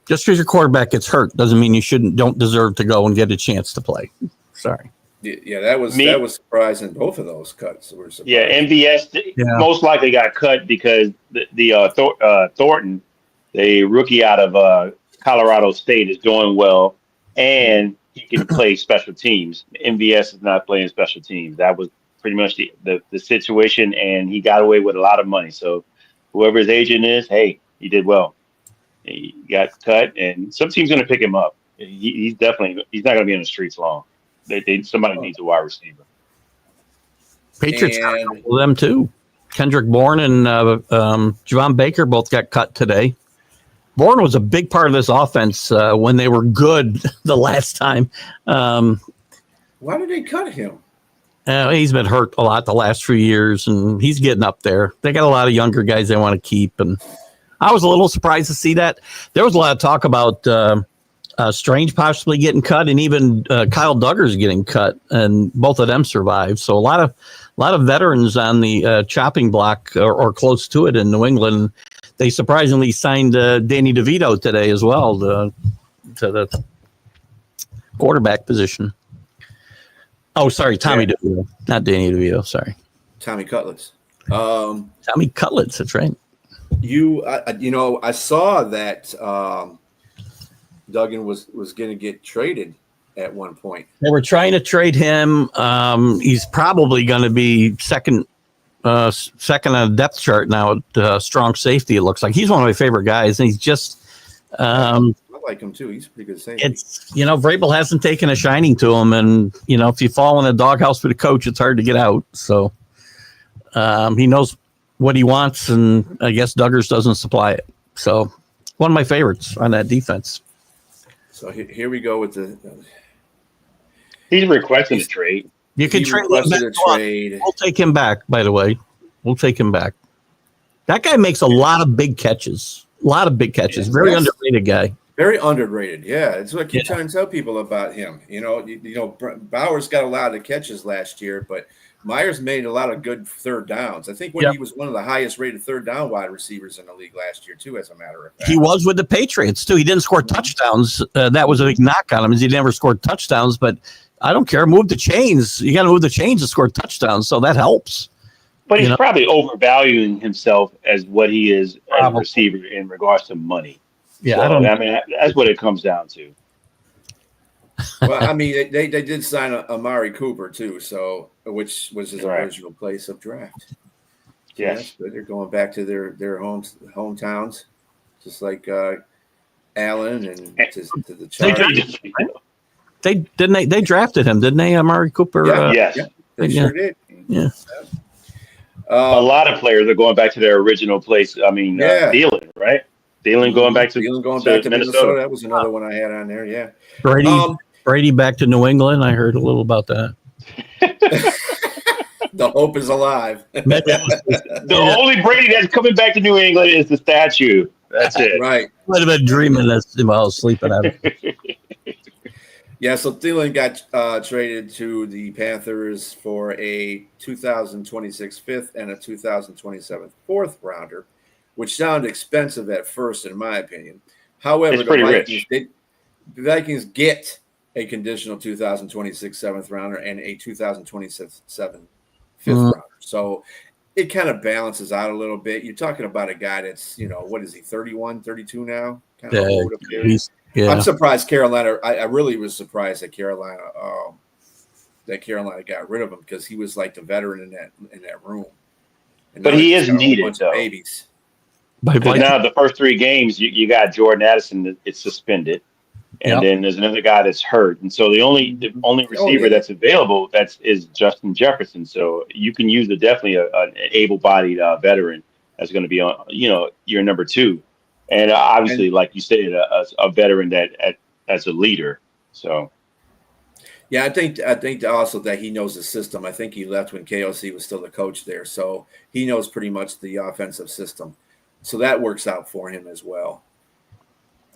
Just because your quarterback gets hurt doesn't mean you don't deserve to go and get a chance to play. Sorry. Yeah, that was surprising. Both of those cuts were surprising. Yeah, MVS most likely got cut because the Thornton, the rookie out of Colorado State, is doing well, and he can play special teams. MVS is not playing special teams. That was pretty much the situation, and he got away with a lot of money. So whoever his agent is, hey, he did well. He got cut, and some team's going to pick him up. He's not going to be in the streets long. Somebody needs a wide receiver. Patriots got a couple of them too. Kendrick Bourne and Javon Baker both got cut today. Bourne was a big part of this offense when they were good the last time. Why did they cut him? He's been hurt a lot the last few years, and he's getting up there. They got a lot of younger guys they want to keep, and I was a little surprised to see that. There was a lot of talk about Strange possibly getting cut, and even Kyle Duggar's getting cut, and both of them survived. So a lot lot of veterans on the chopping block or close to it in New England. They surprisingly signed Danny DeVito today as well to the quarterback position. Oh, sorry, Tommy DeVito, not Danny DeVito. Sorry, Tommy Cutlets. Tommy Cutlets. That's right. I saw that Duggan was going to get traded at one point. They were trying to trade him. He's probably going to be second on the depth chart now at strong safety. It looks like he's one of my favorite guys, and he's just. I like him too. He's a pretty good safety. It's Vrabel hasn't taken a shining to him, and if you fall in a doghouse with a coach, it's hard to get out. So he knows what he wants, and I guess Duggars doesn't supply it. So one of my favorites on that defense. So here we go with the. He's requesting a trade. You can trade him. Trade. We'll take him back. By the way, we'll take him back. That guy makes a lot of big catches. Very underrated guy. Very underrated. Yeah, it's what I keep trying to tell people about him. Bowers got a lot of catches last year, but Myers made a lot of good third downs. I think he was one of the highest rated third down wide receivers in the league last year, too, as a matter of fact. He was with the Patriots, too. He didn't score touchdowns. That was a big knock on him, is he never scored touchdowns. But I don't care. Move the chains. You got to move the chains to score touchdowns, so that helps. But he's probably overvaluing himself as what he is as a receiver in regards to money. Yeah, so, I mean, that's what it comes down to. Well, I mean, they did sign Amari Cooper too, so which was his original place of draft. So yes, they're going back to their hometowns, just like Allen and to the Chargers. They drafted him, didn't they? Amari Cooper. Yes, they sure did. Yeah. A lot of players are going back to their original place. I mean, Thielen, right? Thielen going back to Minnesota. That was another one I had on there. Yeah. Brady back to New England. I heard a little about that. The hope is alive. The only Brady that's coming back to New England is the statue. That's it. Right. Might have been dreaming that while I was sleeping at it. Yeah, so Thielen got traded to the Panthers for a 2026 fifth and a 2027 fourth rounder, which sounded expensive at first, in my opinion. However, the Vikings get a conditional 2026 seventh rounder and a 2027 fifth rounder. So it kind of balances out a little bit. You're talking about a guy that's, what is he, 31, 32 now? Kind of old up there. I'm surprised Carolina. I really was surprised that Carolina got rid of him because he was like the veteran in that room. But he is needed, though. Babies. Because now the first three games, you got Jordan Addison that's suspended, and then there's another guy that's hurt, and so the only receiver that's available is Justin Jefferson. So you can use definitely an able-bodied veteran that's going to be on, your number two. And obviously, like you said, a veteran as a leader. So, yeah, I think also that he knows the system. I think he left when KOC was still the coach there, so he knows pretty much the offensive system. So that works out for him as well.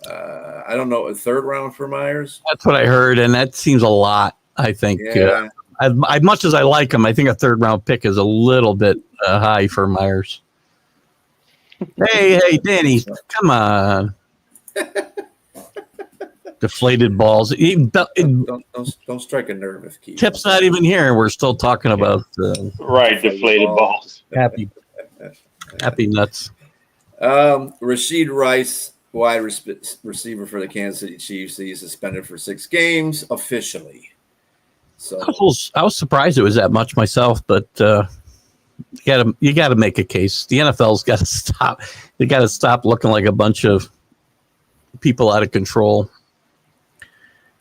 I don't know, a third round for Myers. That's what I heard, and that seems a lot. I think. Yeah. As much as I like him, I think a third round pick is a little bit high for Myers. Hey, Danny, come on. Deflated balls. Don't strike a nerve with Keith. Tip's not even here, and we're still talking about deflated balls. Happy nuts. Rashid Rice, wide receiver for the Kansas City Chiefs, he's suspended for 6 games officially. So I was surprised it was that much myself, but you got to make a case. The NFL's got to stop. They got to stop looking like a bunch of people out of control.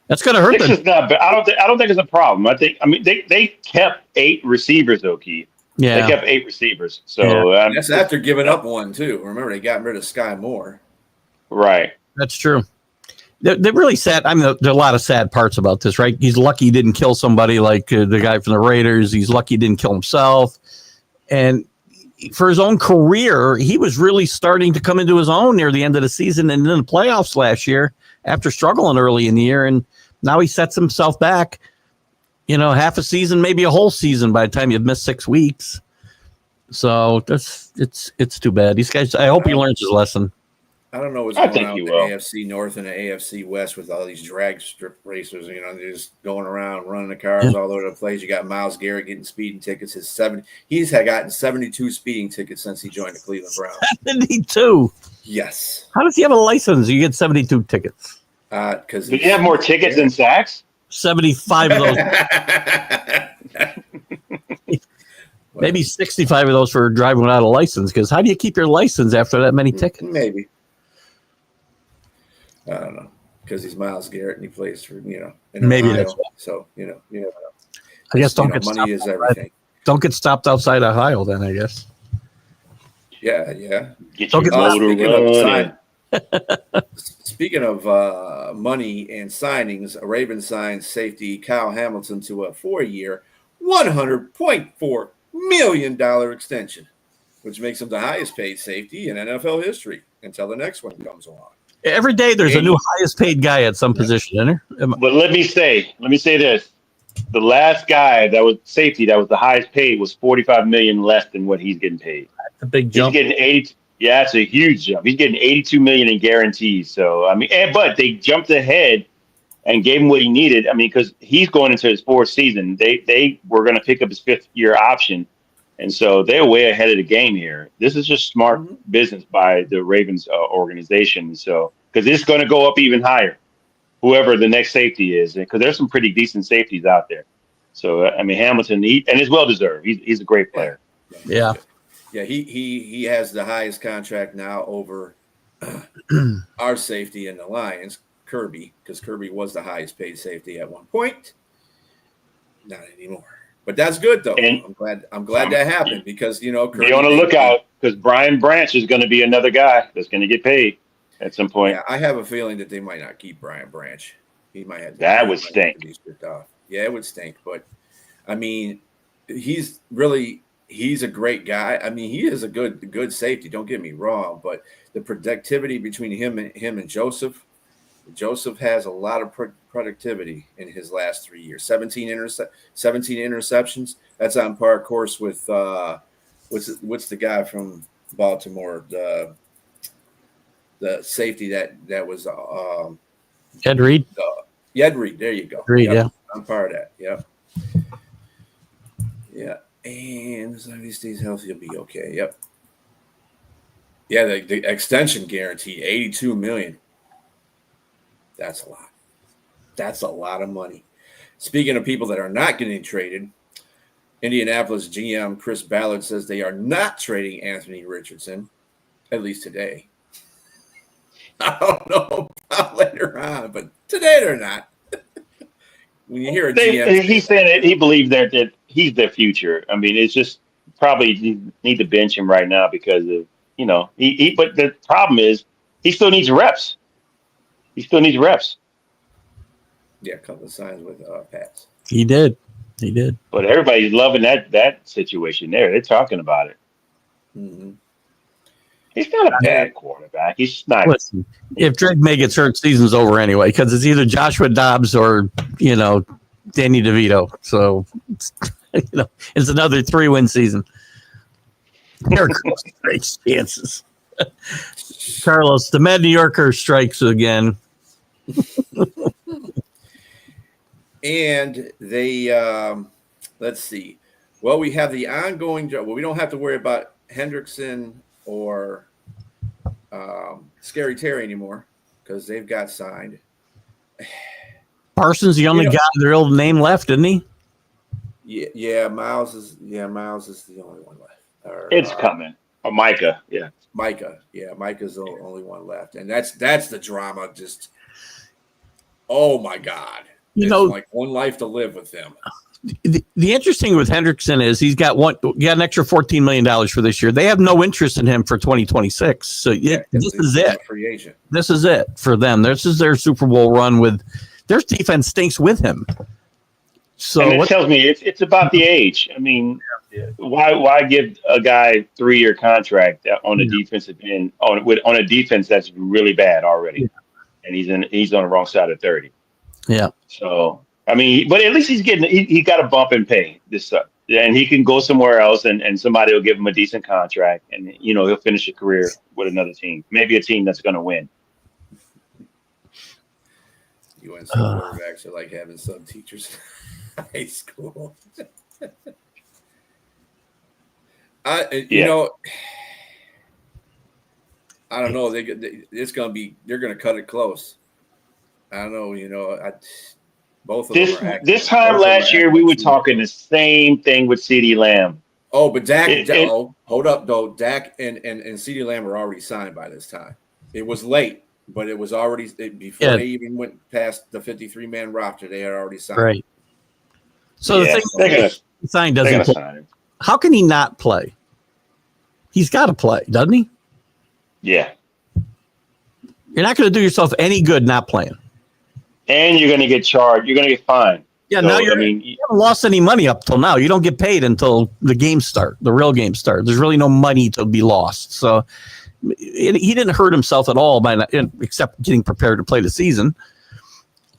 That's going to hurt them. I don't think it's a problem. They kept 8 receivers, though, Keith. Yeah, they kept 8 receivers. So that's after giving up one too. Remember, they got rid of Sky Moore. Right. That's true. They're really sad. I mean, there are a lot of sad parts about this, right? He's lucky he didn't kill somebody like the guy from the Raiders. He's lucky he didn't kill himself. And for his own career, he was really starting to come into his own near the end of the season and in the playoffs last year after struggling early in the year. And now he sets himself back. half a season, maybe a whole season by the time you've missed 6 weeks. So it's too bad. These guys, I hope he learns his lesson. I don't know what's I going think on he with will. the AFC North and the AFC West with all these drag strip racers. They're just going around running the cars all over the place. You got Myles Garrett getting speeding tickets. He's gotten 72 speeding tickets since he joined the Cleveland Browns. 72. Yes. How does he have a license? You get 72 tickets. Because Do you have more tickets than sacks? 75 of those. Maybe 65 of those for driving without a license. Because how do you keep your license after that many tickets? Maybe. I don't know. Because he's Myles Garrett and he plays for, in Maybe Ohio. that's what. So, you never know. I guess don't get money stopped is outside. everything. Don't get stopped outside Ohio then, I guess. Yeah. Get Don't your get motor running. Speaking of money and signings, Ravens signed safety Kyle Hamilton to a 4-year, $100.4 million extension, which makes him the highest paid safety in NFL history until the next one comes along. Every day there's a new highest paid guy at some position, isn't there? But let me say this. The last guy that was safety that was the highest paid was $45 million less than what he's getting paid. A big jump. He's getting 80. Yeah, it's a huge jump. He's getting $82 million in guarantees. So but they jumped ahead and gave him what he needed. Because he's going into his 4th season. They were going to pick up his 5th-year option, and so they're way ahead of the game here. This is just smart business by the Ravens organization. So because it's going to go up even higher, whoever the next safety is, because there's some pretty decent safeties out there. So Hamilton, and it's well deserved. He's a great player. Yeah. Yeah, he has the highest contract now over our safety in the Lions, Kirby, because Kirby was the highest paid safety at one point. Not anymore. But that's good though. And I'm glad that happened because Kirby, be on the lookout because Brian Branch is going to be another guy that's going to get paid at some point. Yeah, I have a feeling that they might not keep Brian Branch. He might have that would stink. Yeah, it would stink. But he's a great guy. He is a good safety. Don't get me wrong, but the productivity between him and Joseph has a lot of productivity in his last 3 years. 17 interceptions. That's on par course with what's the guy from Baltimore, the safety that was Ed Reed. Ed Reed. There you go. Reed, yeah. On par of that. Yep. Yeah. And as long as he stays healthy, he'll be okay. Yep. Yeah, the extension guarantee, $82 million. That's a lot. That's a lot of money. Speaking of people that are not getting traded, Indianapolis GM Chris Ballard says they are not trading Anthony Richardson, at least today. I don't know about later on, but today they're not. When you hear a GM, he's saying that he believes that he's their future. It's just probably need to bench him right now because of he. But the problem is he still needs reps. Yeah, a couple of signs with Pats. He did. But everybody's loving that situation there. They're talking about it. Mm-hmm. He's not a bad quarterback. He's not. Listen, if Drake May gets hurt, season's over anyway because it's either Joshua Dobbs or Danny DeVito. So it's another 3-win season. There goes Drake's chances. Carlos, the Mad New Yorker strikes again. And they let's see. Well, we have the ongoing. Well, we don't have to worry about Hendrickson or Scary Terry anymore because they've got signed. Parsons the only guy with a real name left, isn't he? Yeah. Miles is the only one left. It's coming. Or Micah, yeah. Micah's the only one left, and that's the drama. Just oh my God, it's like one life to live with him. The interesting with Hendrickson is he's got an extra $14 million for this year. They have no interest in him for 2026. So this is it. Free agent. This is it for them. This is their Super Bowl run with their defense stinks with him. So and it tells me it's about the age. Why give a guy 3-year contract on a defensive end on a defense that's really bad already, and he's on the wrong side of 30. Yeah. So I mean, but at least he got a bump in pay this and he can go somewhere else and somebody will give him a decent contract and he'll finish a career with another team, maybe a team that's going to win. UNC quarterbacks are like having some teachers in high school. I don't know. They're going to cut it close. I don't know. Both of them are active. This time last year, we were talking the same thing with CeeDee Lamb. Oh, but Dak. Hold up, though. Dak and CeeDee Lamb were already signed by this time. It was late, but it was already before they even went past the 53-man roster. They had already signed. Right. So the thing sign doesn't play. How can he not play? He's got to play, doesn't he? Yeah. You're not going to do yourself any good not playing. And you're going to get charged. You're going to get fined. Yeah, so, you haven't lost any money up till now. You don't get paid until the games start, the real games start. There's really no money to be lost. So he didn't hurt himself at all except getting prepared to play the season.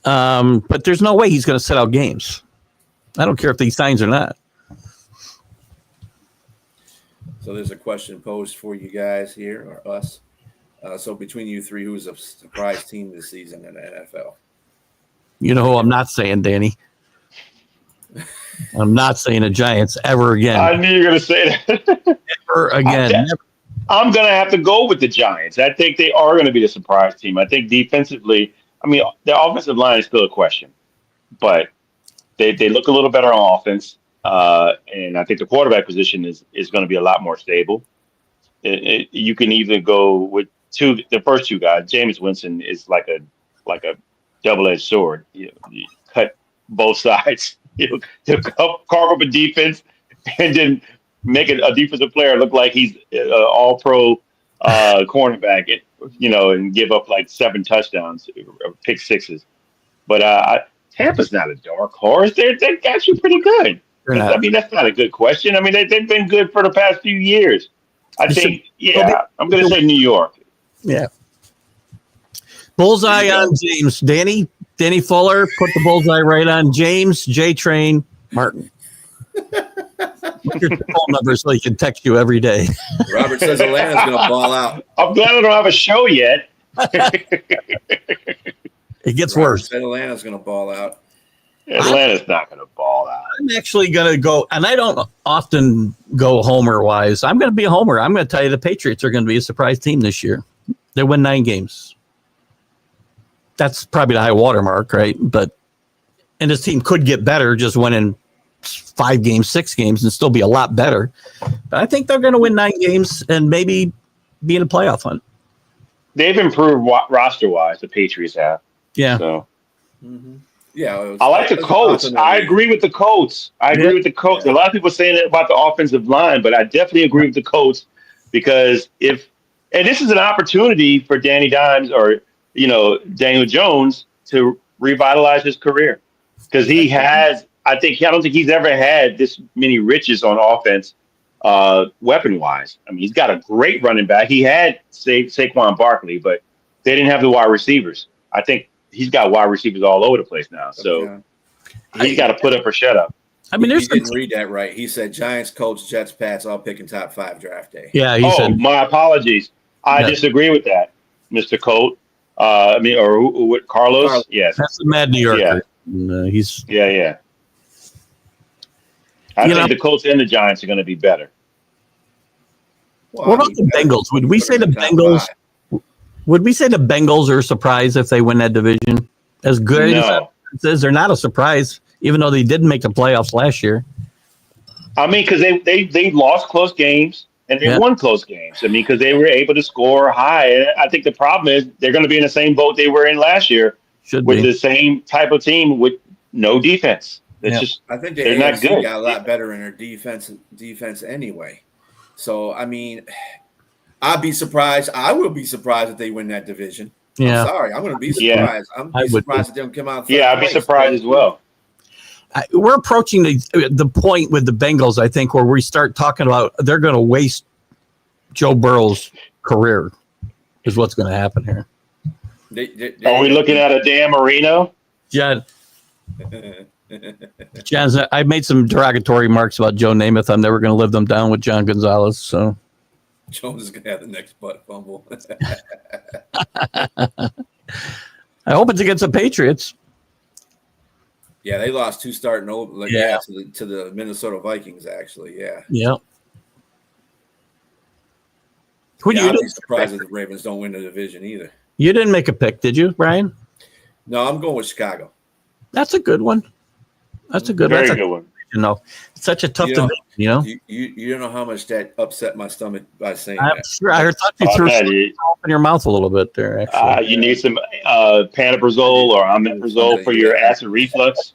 But there's no way he's going to sit out games. I don't care if he signs or not. So there's a question posed for you guys here, or us. So between you three, who's a surprise team this season in the NFL? You know who I'm not saying, Danny? I'm not saying the Giants ever again. I knew you were going to say that. Ever again. I'm going to have to go with the Giants. I think they are going to be the surprise team. I think defensively, the offensive line is still a question. But they look a little better on offense. And I think the quarterback position is going to be a lot more stable. You can either go with the first two guys. Jameis Winston is like a double-edged sword. You cut both sides. He'll carve up a defense and then make a defensive player look like he's an all-pro cornerback, and give up like 7 touchdowns, or pick sixes. But Tampa's not a dark horse. They're actually pretty good. That's not a good question. They've been good for the past few years. I'm going to say New York. Yeah. Bullseye on James. Danny Fuller, put the bullseye right on James, Jtrain, Martin. Put your phone number so he can text you every day. Robert says Atlanta's going to ball out. I'm glad I don't have a show yet. It gets Robert worse. said Atlanta's going to ball out. Atlanta's not going to ball out. I'm actually going to go, and I don't often go homer-wise. I'm going to be a homer. I'm going to tell you the Patriots are going to be a surprise team this year. They win 9 games. That's probably the high water mark, right? And this team could get better, just winning 5 games, 6 games, and still be a lot better. But I think they're going to win 9 games and maybe be in a playoff hunt. They've improved roster-wise, the Patriots have. Yeah. So. Mm-hmm. Yeah, I like the Colts. I agree with the Colts. A lot of people saying that about the offensive line, but I definitely agree with the Colts because and this is an opportunity for Danny Dimes or Daniel Jones to revitalize his career because I don't think he's ever had this many riches on offense, weapon wise. He's got a great running back. He had Saquon Barkley, but they didn't have the wide receivers. I think he's got wide receivers all over the place now. So he's got to put up or shut up. He didn't read that right. He said Giants, Colts, Jets, Pats all picking top 5 draft day. Yeah. My apologies. I disagree with that, Mr. Colt. Or Carlos? Yes. That's the mad New Yorker. Yeah. I think the Colts and the Giants are going to be better. Well, what about the Bengals? Would we say the Bengals? Would we say the Bengals are a surprise if they win that division? As good as that is, they're not a surprise, even though they didn't make the playoffs last year. Because they lost close games and they won close games. Because they were able to score high. And I think the problem is they're going to be in the same boat they were in last year with the same type of team with no defense. It's just I think the AFC not good. Got a lot better in their defense anyway. So I'd be surprised. I will be surprised if they win that division. Yeah. I'm sorry. I'm going to be surprised. I'm surprised if they don't come out. I'd be surprised as well. We're approaching the point with the Bengals, I think, where we start talking about they're going to waste Joe Burrow's career is what's going to happen here. Are we looking at a Dan Marino? Yeah. John's, I made some derogatory remarks about Joe Namath. I'm never going to live them down with John Gonzalez. So Jones is going to have the next butt fumble. I hope it's against the Patriots. Yeah, they lost 2 starting over. Yeah. To the Minnesota Vikings, actually. Yeah. Yeah. Who do I'd you be surprised if the Ravens don't win the division either. You didn't make a pick, did you, Brian? No, I'm going with Chicago. That's a good one. That's a good Very one. good one. You know, it's such a tough division, you know? You don't know how much that upset my stomach by saying I'm that. sure. I thought you threw something in your mouth a little bit there, actually. You need some pantoprazole or omeprazole for your acid reflux.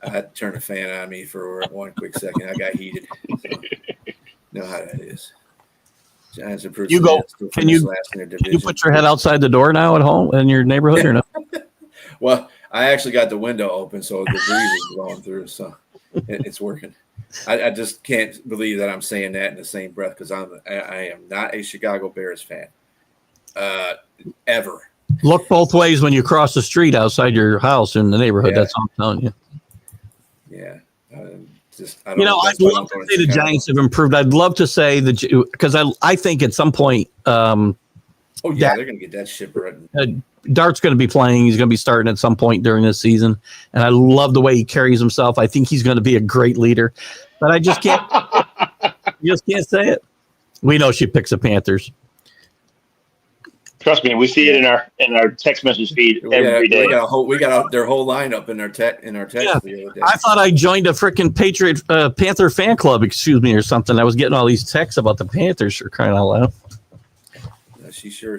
I had to turn the fan on me for one quick second. I got heated. So, know how that is. Giants improved. You go. Can you put your head outside the door now at home in your neighborhood or no? Well, I actually got the window open, so the breeze is blowing through, so it's working. I just can't believe that I'm saying that in the same breath because I am not a Chicago Bears fan, ever. Look both ways when you cross the street outside your house in the neighborhood. Yeah. That's all I'm telling you. Yeah. I'd love to say the Giants have improved. I'd love to say that because I think at some point. They're going to get that shit right. Dart's going to be playing. He's going to be starting at some point during this season, and I love the way he carries himself. I think he's going to be a great leader, but I just can't. You just can't say it. We know she picks the Panthers. Trust me, we see it in our text message feed every day. We got their whole lineup in our text the other day. I thought I joined a freaking Panther fan club, or something. I was getting all these texts about the Panthers for crying out loud. She's sure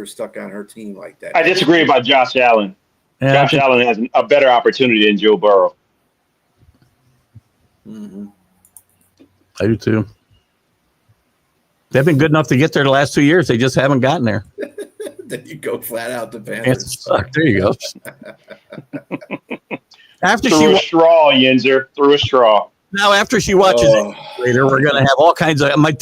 stuck on her team like that. I disagree about Josh Allen. Yeah, Josh Allen has a better opportunity than Joe Burrow. Mm-hmm. I do too. They've been good enough to get there the last 2 years. They just haven't gotten there. Then you go flat out the Panthers. There you go. Through a straw, Yinzer. Through a straw. Now, after she watches it later, we're going to have all kinds of my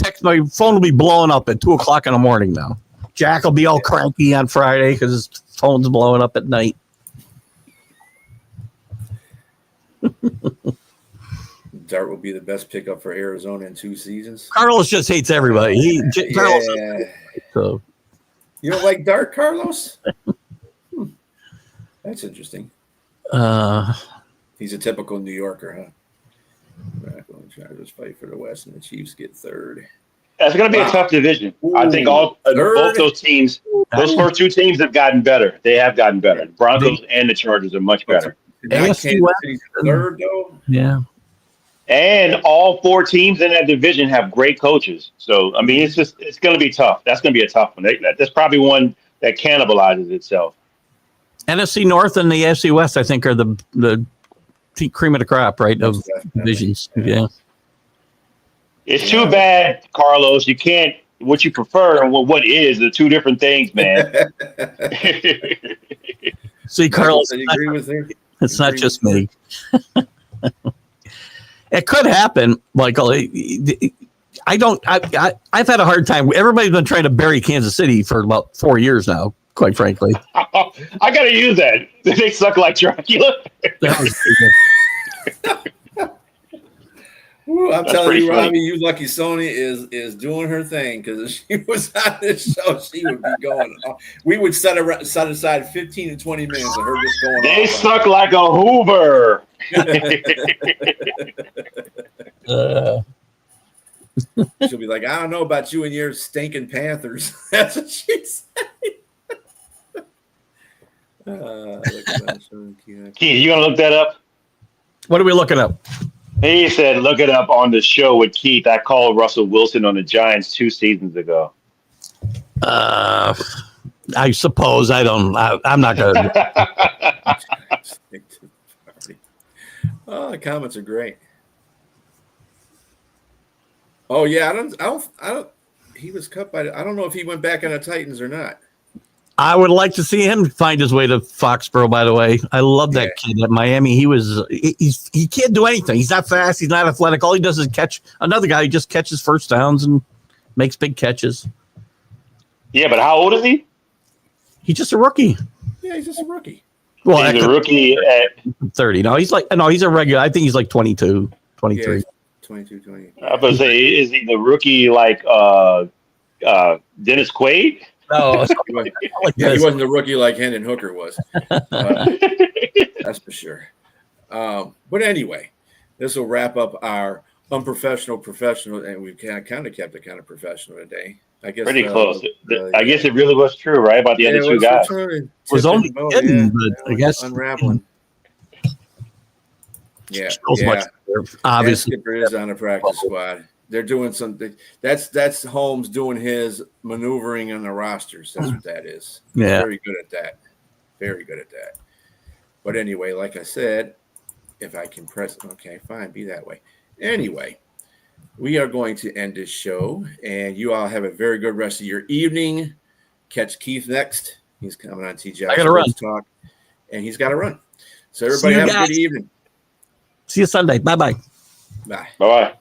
phone will be blowing up at 2:00 in the morning now. Jack will be all cranky on Friday because his phone's blowing up at night. Dart will be the best pickup for Arizona in 2 seasons. Carlos just hates everybody. Carlos, so. You don't like Dart, Carlos? That's interesting. He's a typical New Yorker, huh? Chargers fight for the West, and the Chiefs get 3rd. That's going to be a tough division. Ooh, I think both those teams, those first 2 teams have gotten better. They have gotten better. The Broncos and the Chargers are much better. AFC West, 3rd, though? Yeah. And all 4 teams in that division have great coaches. So, I mean, it's going to be tough. That's going to be a tough one. That's probably one that cannibalizes itself. NFC North and the AFC West, I think, are the cream of the crop, right, of divisions. Yeah. It's too bad, Carlos. You can't – what you prefer and what is the 2 different things, man. Michael, See, Carlos, you agree with her? It's not just me. It could happen, Michael. I've had a hard time. Everybody's been trying to bury Kansas City for about 4 years now, quite frankly. I got to use that. They suck like Dracula. Ooh, I'm telling you, Robbie, you lucky Sony is doing her thing because if she was on this show, she would be going off. We would set aside 15 to 20 minutes of her just going They off. suck like a Hoover. She'll be like, I don't know about you and your stinking Panthers. That's what she said. Keith, you gonna look that up? What are we looking up? He said, look it up on the show with Keith. I called Russell Wilson on the Giants 2 seasons ago. I suppose I'm not going to. Oh, the comments are great. Oh yeah, I don't. He was cut by. I don't know if he went back on the Titans or not. I would like to see him find his way to Foxborough, by the way. I love that kid at Miami. He can't do anything. He's not fast. He's not athletic. All he does is catch another guy. He just catches first downs and makes big catches. Yeah, but how old is he? He's just a rookie. Yeah, he's just a rookie. Well, He's a rookie at 30. He's a regular. I think he's like 22, 23. Yeah, 22, 20. I was about to say, is he the rookie like Dennis Quaid? No, He wasn't the rookie like Hendon Hooker was. That's for sure. But anyway, this will wrap up our unprofessional professional, and we've kind of kept it kind of professional today. I guess pretty close. I guess it really was true, right? About the other two guys. It was only kidding, but I guess unraveling. Yeah, obviously, Skipper is on the practice squad. They're doing something. That's Holmes doing his maneuvering on the rosters. That's what that is. Yeah, very good at that. Very good at that. But anyway, like I said, if I can press, okay, fine, be that way. Anyway, we are going to end this show, and you all have a very good rest of your evening. Catch Keith next. He's coming on TJ. I got to run. Talk, and he's got to run. So everybody have a good evening. See you Sunday. Bye-bye. Bye. Bye-bye.